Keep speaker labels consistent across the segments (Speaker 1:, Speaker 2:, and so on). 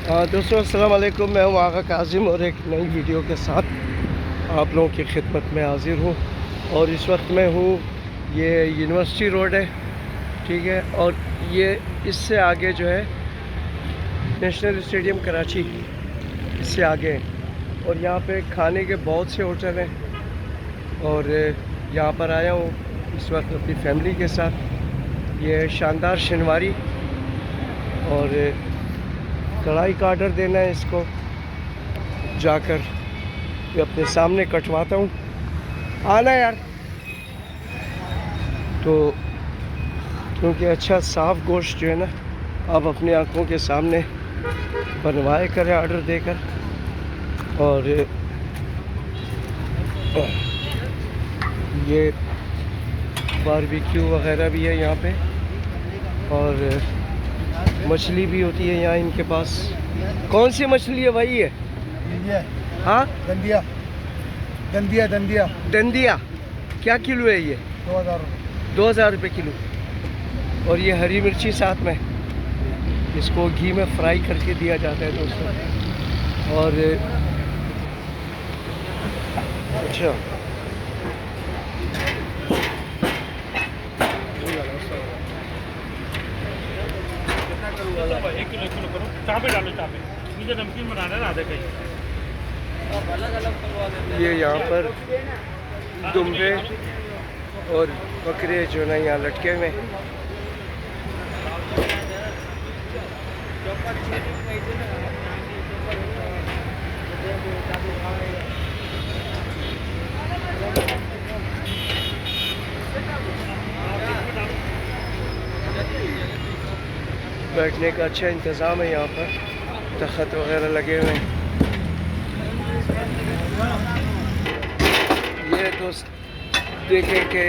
Speaker 1: दोस्तों अस्सलाम वालेकुम। मैं हूँ आगा काजिम और एक नई वीडियो के साथ आप लोगों की खिदमत में हाज़िर हूँ। और इस वक्त मैं हूँ, ये यूनिवर्सिटी रोड है, ठीक है। और ये इससे आगे जो है नेशनल स्टेडियम कराची, इससे आगे है। और यहाँ पे खाने के बहुत से होटल हैं और यहाँ पर आया हूँ इस वक्त अपनी फैमिली के साथ। ये शानदार शनिवारी और कढ़ाई का आर्डर देना है इसको, जाकर ये अपने सामने कटवाता हूँ। आना यार। तो क्योंकि अच्छा साफ़ गोश्त जो है ना, आप अपनी आंखों के सामने बनवाए करें ऑर्डर देकर। और ये बारबेक्यू वगैरह भी है यहाँ पे और मछली भी होती है यहाँ इनके पास। कौन सी मछली है भाई ये? हाँ,
Speaker 2: दंदिया दंदिया दंदिया
Speaker 1: दंदिया। क्या किलो है ये? 2000 रुपये किलो। और ये हरी मिर्ची साथ में, इसको घी में फ्राई करके दिया जाता है दोस्तों। और अच्छा,
Speaker 3: एक किलो करो, चापे डालो, चापे मुझे नमकीन बनाना है आधे कहीं।
Speaker 1: ये यहाँ पर दुम्बे और बकरे जो ना यहाँ लटके हुए। बैठने का अच्छा इंतज़ाम है यहाँ पर, तख्त वगैरह लगे हुए हैं। ये दोस्त देखें कि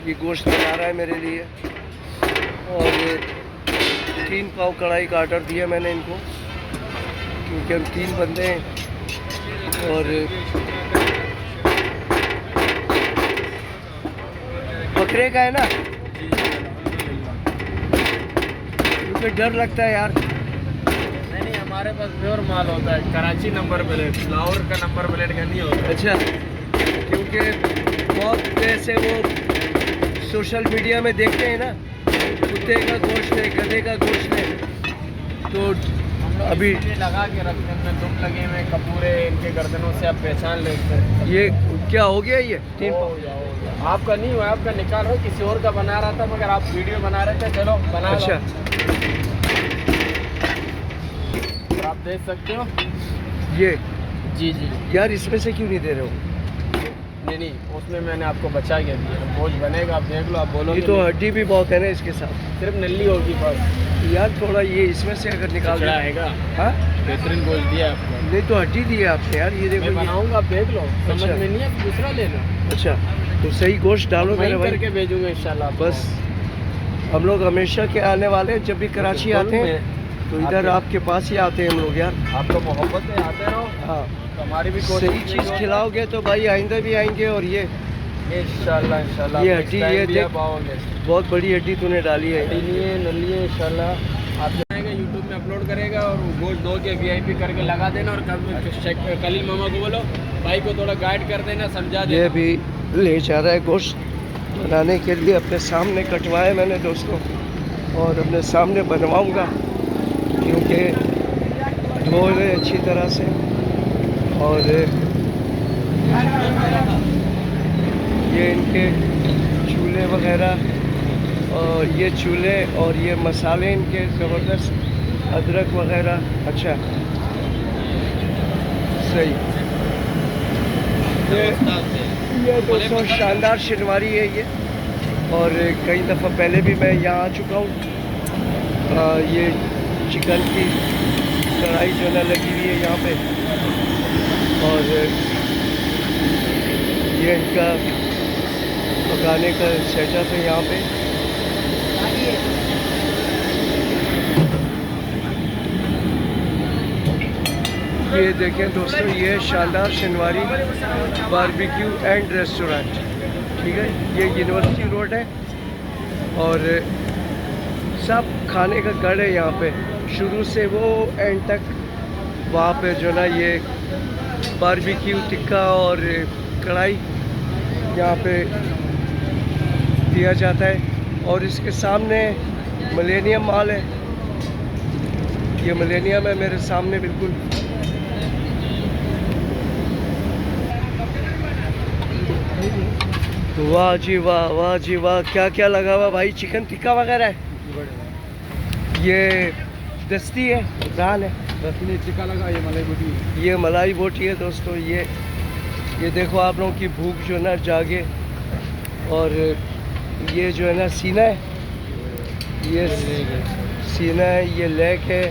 Speaker 1: ये गोश्त बना रहा है मेरे लिए। और ये 3 पाव कढ़ाई का आर्डर दिया मैंने इनको, क्योंकि हम 3 बंदे हैं। और बकरे का है ना, क्योंकि डर लगता है यार।
Speaker 3: नहीं, हमारे पास प्योर माल होता है, कराची नंबर प्लेट, लाहौर का नंबर प्लेट का नहीं होता।
Speaker 1: अच्छा, क्योंकि बहुत ऐसे वो सोशल मीडिया में देखते हैं ना, कुत्ते का गोश्त है, गधे का गोश्त है, तो अभी
Speaker 3: लगा के रखते हैं, दुम लगे हुए कपूरे, इनके गर्दनों से आप पहचान लेते हैं।
Speaker 1: ये क्या हो गया? ये 3 पाव
Speaker 3: आपका नहीं हुआ, आपका निकाल हो, किसी और का बना रहा था, मगर आप वीडियो बना रहे थे, चलो बना लो।
Speaker 1: अच्छा,
Speaker 3: आप देख सकते हो
Speaker 1: ये
Speaker 3: जी जी।
Speaker 1: यार इसमें से क्यों नहीं दे रहे हो?
Speaker 3: नहीं, उसमें मैंने आपको बचा के दिया, भोज बनेगा, आप देख लो, आप बोलो।
Speaker 1: ये तो हड्डी भी बहुत है ना इसके साथ,
Speaker 3: सिर्फ नली होगी बस
Speaker 1: यार। थोड़ा ये इसमें से अगर निकाल दे
Speaker 3: आएगा।
Speaker 1: हाँ,
Speaker 3: बेहतरीन गोश्त दिया आपको।
Speaker 1: नहीं तो हड्डी दी है आपने यार। ये देखो,
Speaker 3: मैं बनाऊंगा, आप देख लो, समझ
Speaker 1: अच्छा।
Speaker 3: में नहीं है दूसरा ले लो।
Speaker 1: अच्छा, तो सही गोश्त डालो मेरे भाई,
Speaker 3: करके भेजूंगा इंशाल्लाह।
Speaker 1: बस। हम लोग हमेशा के आने वाले हैं, जब भी कराची आते हैं तो इधर आपके पास ही आते हैं हम लोग यार।
Speaker 3: आपको मोहब्बत है, आते रहो।
Speaker 1: हाँ,
Speaker 3: तो हमारी भी
Speaker 1: सही चीज़ खिलाओगे तो भाई आइंदा भी आएंगे। और ये
Speaker 3: इंशाल्लाह
Speaker 1: ये हड्डी, ये देख,
Speaker 3: पाओगे।
Speaker 1: बहुत बड़ी हड्डी तूने डाली है।
Speaker 3: नली है इंशाल्लाह। आप जाएंगे यूट्यूब में अपलोड करेगा और गोश्त दो के VIP करके लगा देना। और कलील मामा को बोलो भाई को थोड़ा गाइड कर देना, समझा देना।
Speaker 1: ये भी ले जा रहा है गोश्त बनाने के लिए। अपने सामने कटवाए मैंने दोस्तों, और अपने सामने बनवाऊंगा, क्योंकि धो ले अच्छी तरह से। और ये इनके चूल्हे वगैरह, और ये चूल्हे और ये मसाले इनके ज़बरदस्त, अदरक वगैरह। अच्छा, सही। ये दोस्तों शानदार शनिवारी है ये। और कई दफ़ा पहले भी मैं यहाँ आ चुका हूँ। ये चिकन की कढ़ाई जो है लगी हुई है यहाँ पे। और ये इनका पकाने का सेटअप है यहाँ पे। ये देखें दोस्तों, ये शानदार शनिवारी बारबेक्यू एंड रेस्टोरेंट, ठीक है। ये यूनिवर्सिटी रोड है और सब खाने का गढ़ है यहाँ पे। शुरू से वो एंड तक वहाँ पे जो ना ये बारबेक्यू टिक्का और कढ़ाई यहाँ पे दिया जाता है। और इसके सामने मिलेनियम मॉल है, ये मिलेनियम है मेरे सामने बिल्कुल। वाह जी वाह, वाह जी वाह, क्या क्या लगा हुआ भाई, चिकन टिक्का वगैरह है। ये दस्ती है, दाल है,
Speaker 2: दसनी टिक्का लगा, ये मलाई बोटी।
Speaker 1: ये मलाई बोटी है दोस्तों। ये देखो आप लोगों की भूख जो है ना जागे। और ये जो है ना सीना है, ये सीना है, ये लेग है,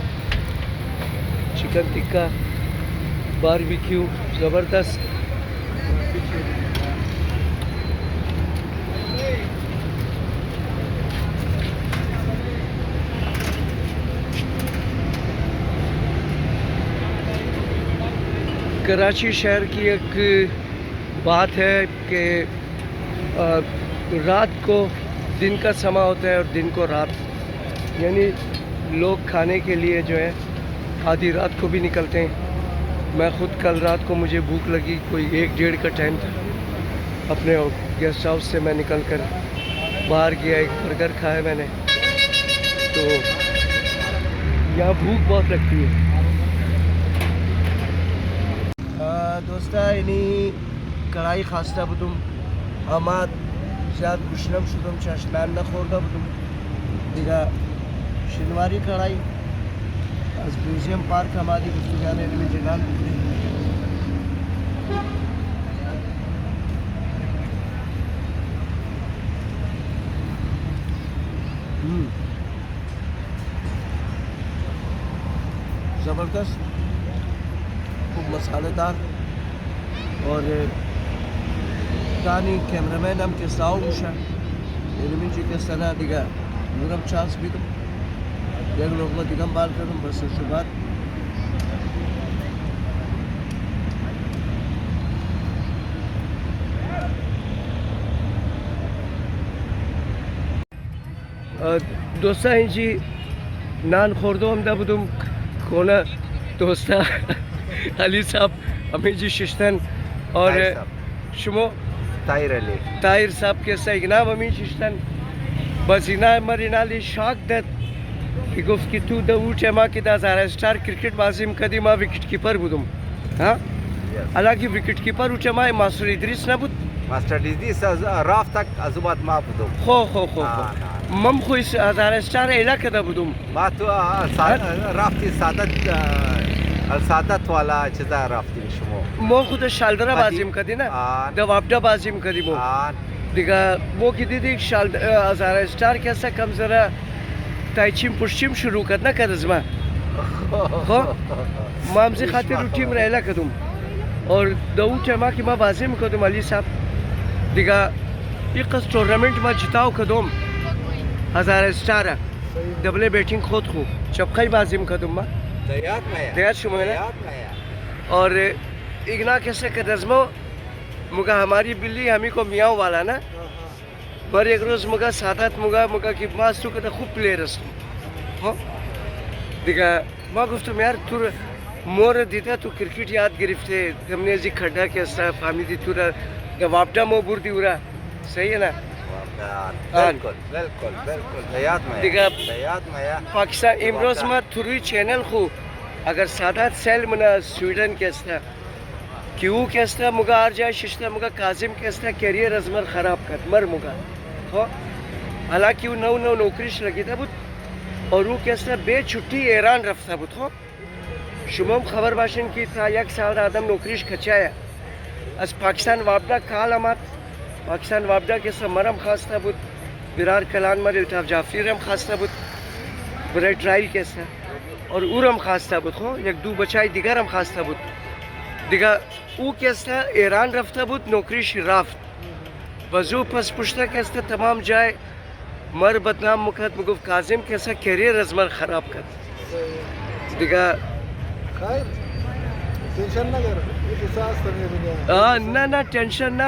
Speaker 1: चिकन टिक्का, बारबेक्यू ज़बरदस्त। कराची शहर की एक बात है कि रात को दिन का समा होता है और दिन को रात, यानी लोग खाने के लिए जो है आधी रात को भी निकलते हैं। मैं ख़ुद कल रात को मुझे भूख लगी, कोई 1-1:30 का टाइम था, अपने गेस्ट हाउस से मैं निकल कर बाहर गया, एक बर्गर खाया मैंने। तो यहाँ भूख बहुत लगती है दोस्ता। यानी कढ़ाई खास्ता बुदुम आमाद ज़्यादा गुशनम शुदम चश्मान न खोरदा बुदुम दिगा शनिवारी कढ़ाई आज म्यूजियम पार्क हमारी गुफ्तगाने में जनान बुकरी। ज़बरदस्त, खूब मसालेदार। और तानी कैमरामैन हम के साउ मुशा एनिमी जी के सना दिगा नूरम चांस भी तो देख लोग में दिगम बाल करूँ बस शुभात। दोस्ता जी नान खोरदो हम दबुदुम कोना दोस्ता अली साहब अमीर जी शिश्तन और शुमो ताहिर साहब के सैगनाब अमीर शिश्तन बसीना मरिनाली शाक दत कि गुफ्त की तू दऊट मा कि दाज़ारा स्टार क्रिकेट बाजिम कदीमा विकेट कीपर बुदुम। हाँ हालांकि विकेट कीपर उठे मा मास्टर इद्रिस ना बुद
Speaker 4: मास्टर इद्रिस राफ तक अजुबात मा बुदुम
Speaker 1: खो मम खो इस दाज़ारा स्टार एला कदा बुदुम
Speaker 4: मा तो राफ्ती सादत वाला चीज़ा राफ्ती शुमो
Speaker 1: मो खुद शालदरा बाजिम कदी ना दवाबडा बाजिम कदी मो दिगा वो किती दी शाल दाज़ारा स्टार कैसा कम जरा ताइचिम पुश्चिम शुरू करना करजमा हो मामसे खातिर उठीम रहला कदम और दऊ चमा कि माँ बाजिम कदम अली साहब दिगा एक टूर्नामेंट में जिताओ कदम 1000 स्टार डबले बैटिंग खोद खो चपखाई बाजिम कदम माँ दयात शुमाना और इगना कैसे करजमो मुगा हमारी बिल्ली हमी को मियाँ वाला ना पर एक रोज़ मुगा सादात मुगा की मास तू कहता खूब प्लेयर असम हो दिगा माँ गुफ्त यार तू मोर दीता तू क्रिकेट याद गिरफ्ते हमने जी खड्डा के साथ फामी दी तू वापटा मो बुर्दी उरा सही है ना दिगा पाकिस्तान इमरोज में थ्रू चैनल खो अगर सादात सेल मना स्वीडन के साथ क्यों कैसा मुगा आर जाए शिश्ता मुगा काजिम कैसा कैरियर अजमर ख़राब कर मर मुगा हो हालांकि वो नौ नौकरीश लगी था बुत और वो कैसा बे छुट्टी ईरान रफ्ता बुत हो शुमम खबर बाशन की था 1 साल आदम नौकरीश खचाया अस पाकिस्तान वापदा काल अमात पाकिस्तान वापदा के सब मरम खास था बुत बिरार कलान मर इल्ताफ जाफरी रम खास था बुत बड़े ट्रायल कैसा और उरम खास था बुत हो एक दो बचाई दिगरम खास था बुत दिगा वो कैसा ईरान रफ्ता बुत नौकरी शिराफ्त वजू पस पुश्ता कैसा तमाम जाए मर बदनाम मुखत मुगुफ काजिम कैसा कैरियर अजमर ख़राब कर दिगा
Speaker 2: टेंशन ना कर
Speaker 1: ना टेंशन ना